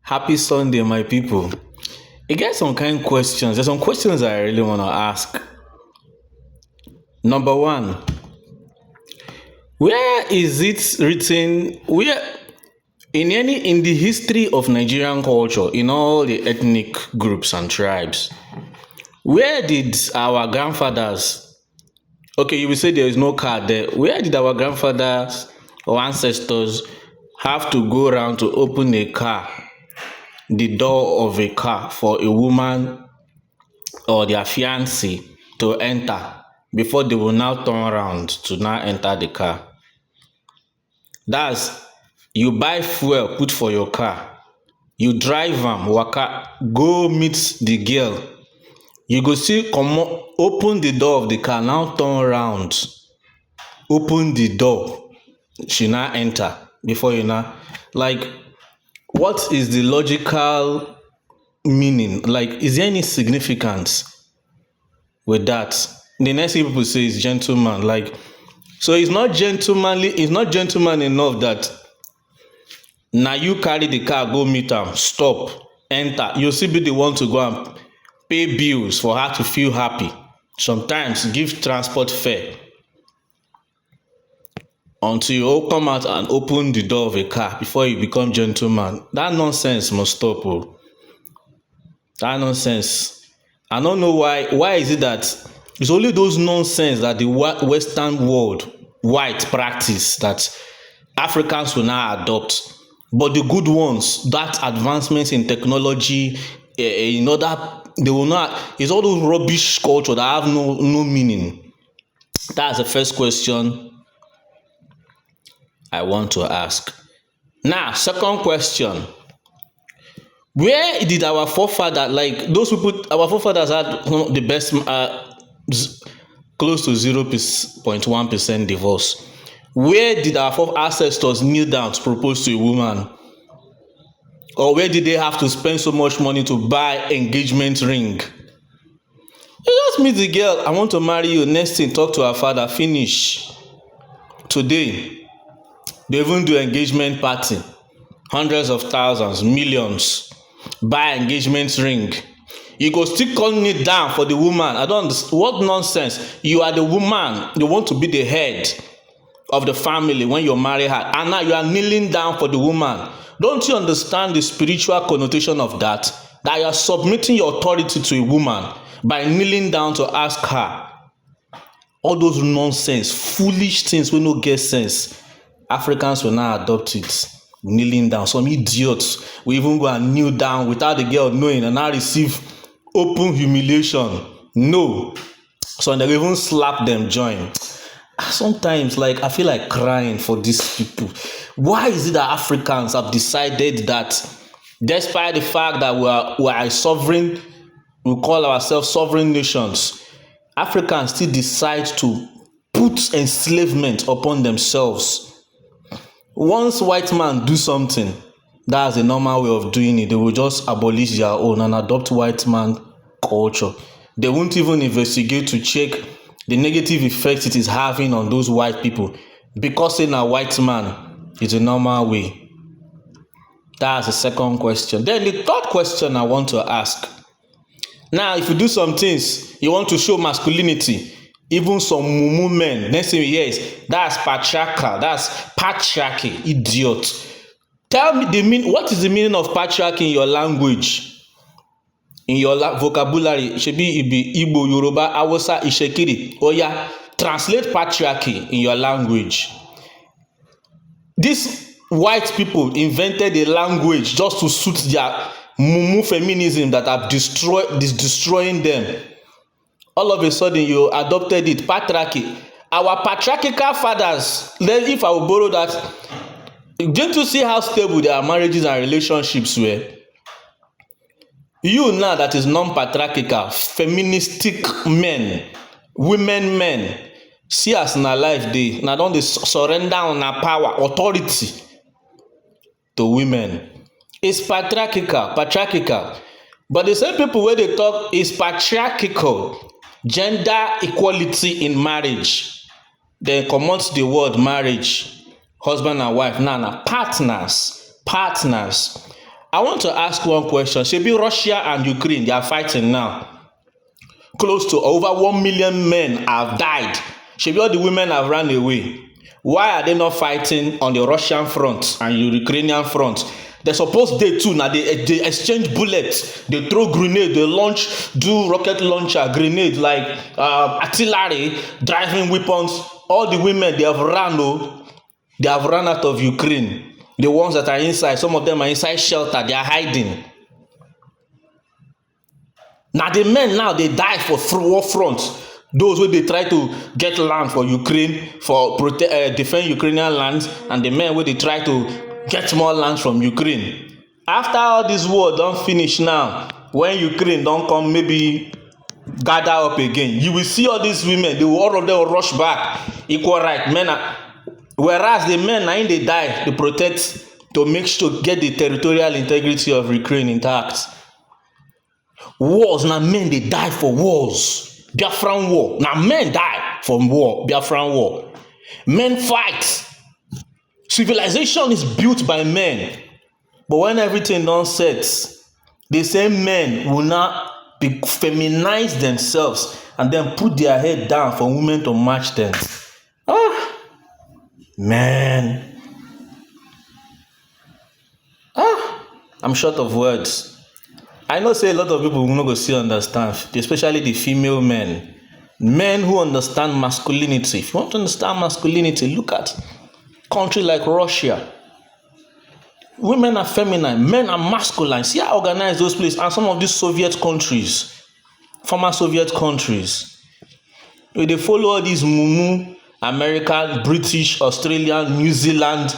Happy Sunday, my people. You get some kind questions. There's some questions I really want to ask. Number one, where is it written? Where in the history of Nigerian culture, in all the ethnic groups and tribes, where did our grandfathers? Okay, you will say there is no car there. Where did our grandfathers or ancestors have to go around to open a car, the door of a car for a woman or their fiancé to enter before they will now turn around to now enter the car? That's you buy fuel, put for your car, you drive am, waka, go meet the girl. You go see comot, open the door of the car, now turn around, open the door, she now enter before you now. Like, what is the logical meaning? Like, is there any significance with that? The next thing people say is gentleman. Like, so it's not gentlemanly, it's not gentleman enough that now you carry the car, go meet am, stop, enter. You still be the one to go and pay bills for her to feel happy. Sometimes give transport fare until you come out and open the door of a car before you become gentleman. That nonsense must stop. Oh. That nonsense. I don't know why. Why is it that it's only those nonsense that the Western world, white practice, that Africans will now adopt? But the good ones, that advancements in technology, that they will not. It's all those rubbish culture that have no meaning. That's the first question I want to ask. Now, second question. Where did our forefathers, like those people, our forefathers had the best, close to 0.1% divorce. Where did our ancestors kneel down to propose to a woman? Or where did they have to spend so much money to buy engagement ring? You just meet the girl, I want to marry you. Next thing, talk to her father, finish. Today, they even do engagement party. Hundreds of thousands, millions. Buy engagement ring. You go still calling it down for the woman. I don't understand. What nonsense. You are the woman. You want to be the head of the family when you marry her. And now you are kneeling down for the woman. Don't you understand the spiritual connotation of that? That you are submitting your authority to a woman by kneeling down to ask her. All those nonsense, foolish things will not get sense. Africans will now adopt it. Kneeling down. Some idiots will even go and kneel down without the girl knowing and now receive open humiliation. No. So they even slap them join. Sometimes, like, I feel like crying for these people. Why is it that Africans have decided that despite the fact that we are a sovereign, we call ourselves sovereign nations, Africans still decide to put enslavement upon themselves? Once white man do something, that's a normal way of doing it. They will just abolish their own and adopt white man culture. They won't even investigate to check the negative effects it is having on those white people. Because saying a white man is a normal way. That's the second question. Then the third question I want to ask. Now, if you do some things, you want to show masculinity. Even some mumu men, next thing you hear is that's patriarchal, that's patriarchy, idiot. Tell me what is the meaning of patriarchy in your language, in your vocabulary? Shebi ibi Igbo, Yoruba, Hausa, Ishekiri. Oh yeah, translate patriarchy in your language. These white people invented a language just to suit their mumu feminism that have destroying them. All of a sudden, you adopted it, patriarchy. Our patriarchal fathers, if I will borrow that, didn't you see how stable their marriages and relationships were? You now that is non-patriarchal, feministic men, women men, see as na life dey, na don dey surrender on our power, authority to women. It's patriarchal. But the same people where they talk is patriarchal. Gender equality in marriage. Then comot the word marriage. Husband and wife. Now partners. I want to ask one question. Shebi Russia and Ukraine, they are fighting now. Close to over 1 million men have died. Shebi all the women have run away. Why are they not fighting on the Russian front and Ukrainian front? They suppose they too now they exchange bullets, they throw grenade, they launch, do rocket launcher, grenade like artillery, driving weapons. All the women they have run, oh, they have run out of Ukraine. The ones that are inside, some of them are inside shelter, they are hiding. Now the men now they die for war front. Those who they try to get land for Ukraine, for defend Ukrainian lands, and the men where they try to get more land from Ukraine. After all this war don't finish now, when Ukraine don't come maybe gather up again, you will see all these women, they will all of them rush back, equal right, men are, whereas the men now they die to protect, to make sure to get the territorial integrity of Ukraine intact. Wars, now men they die for wars. Biafran war, now men die from war. Biafran war, men fight. Civilization is built by men, but when everything done sets, the same men will now feminize themselves and then put their head down for women to match them. Man, I'm short of words. I know say a lot of people will not go see understand, especially the female men. Men who understand masculinity. If you want to understand masculinity, look at country like Russia. Women are feminine, men are masculine. See how organized those places, and some of these Soviet countries, former Soviet countries, they follow all these mumu, American, British, Australian, New Zealand.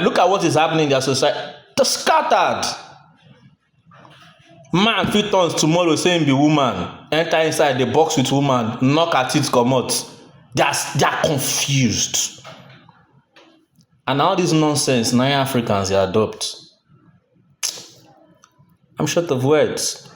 Look at what is happening in their society. They're scattered. Man fit turns tomorrow saying be woman, enter inside the box with woman, knock at it, come out. They are confused. And all this nonsense, 9 Africans they adopt. I'm short of words.